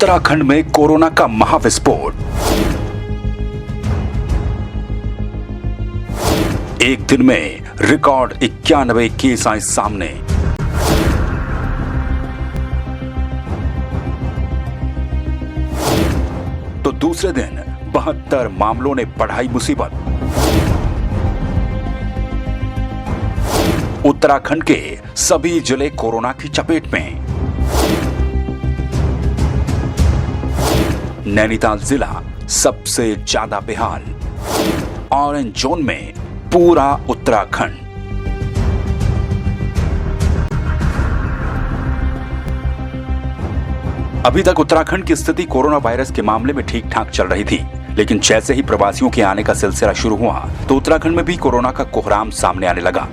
उत्तराखंड में कोरोना का महाविस्फोट। एक दिन में रिकॉर्ड 91 केस आए सामने। तो दूसरे दिन 72 मामलों ने बढ़ाई मुसीबत। उत्तराखंड के सभी जिले कोरोना की चपेट में। नैनीताल जिला सबसे ज्यादा बेहाल। ऑरेंज जोन में पूरा उत्तराखंड। अभी तक उत्तराखंड की स्थिति कोरोना वायरस के मामले में ठीक ठाक चल रही थी, लेकिन जैसे ही प्रवासियों के आने का सिलसिला शुरू हुआ तो उत्तराखंड में भी कोरोना का कोहराम सामने आने लगा।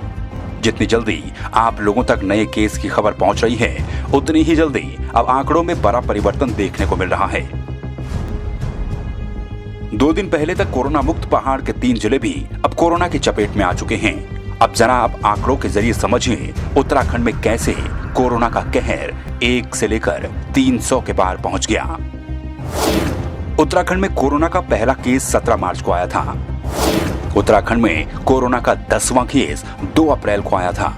जितनी जल्दी आप लोगों तक नए केस की खबर पहुंच रही है, उतनी ही जल्दी अब आंकड़ों में बड़ा परिवर्तन देखने को मिल रहा है। 2 दिन पहले तक कोरोना मुक्त पहाड़ के 3 जिले भी अब कोरोना की चपेट में आ चुके हैं। अब जरा आप आंकड़ों के जरिए समझिए उत्तराखंड में कैसे कोरोना का कहर 1 से लेकर 300 के पार पहुंच गया। उत्तराखंड में कोरोना का पहला केस 17 मार्च को आया था। उत्तराखंड में कोरोना का 10वां केस 2 अप्रैल को आया था।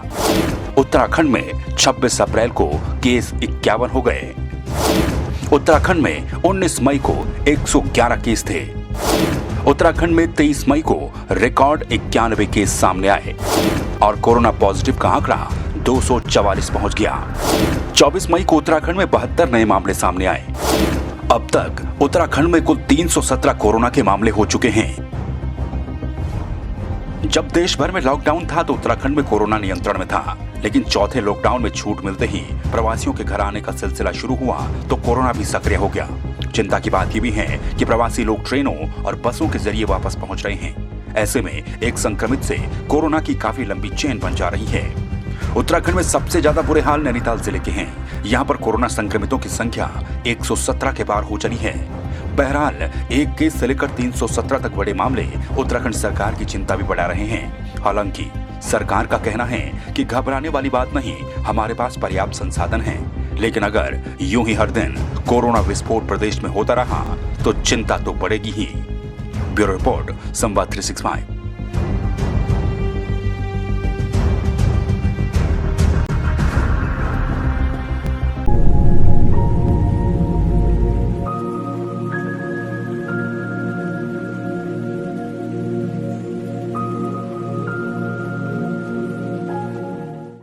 उत्तराखंड में 26 अप्रैल को केस 51 हो गए। उत्तराखंड में 19 मई को 111 केस थे। उत्तराखंड में 23 मई को रिकॉर्ड 91 केस सामने आए और कोरोना पॉजिटिव का आंकड़ा 244 पहुंच गया। 24 मई को उत्तराखंड में 72 नए मामले सामने आए। अब तक उत्तराखंड में कुल 317 कोरोना के मामले हो चुके हैं। जब देश भर में लॉकडाउन था तो उत्तराखंड में कोरोना नियंत्रण में था, लेकिन चौथे लॉकडाउन में छूट मिलते ही प्रवासियों के घर आने का सिलसिला शुरू हुआ तो कोरोना भी सक्रिय हो गया। चिंता की बात यह भी है कि प्रवासी लोग ट्रेनों और बसों के जरिए वापस पहुंच रहे हैं। ऐसे में एक संक्रमित से कोरोना की काफी लंबी चेन बन जा रही है। उत्तराखंड में सबसे ज्यादा बुरे हाल नैनीताल जिले के हैं। यहाँ पर कोरोना संक्रमितों की संख्या 117 के पार हो चली है। बहरहाल 1 केस से लेकर 317 तक बड़े मामले उत्तराखंड सरकार की चिंता भी बढ़ा रहे हैं। हालांकि सरकार का कहना है कि घबराने वाली बात नहीं, हमारे पास पर्याप्त संसाधन हैं। लेकिन अगर यूं ही हर दिन कोरोना विस्फोट प्रदेश में होता रहा तो चिंता तो बढ़ेगी ही। ब्यूरो रिपोर्ट, संवाद 365।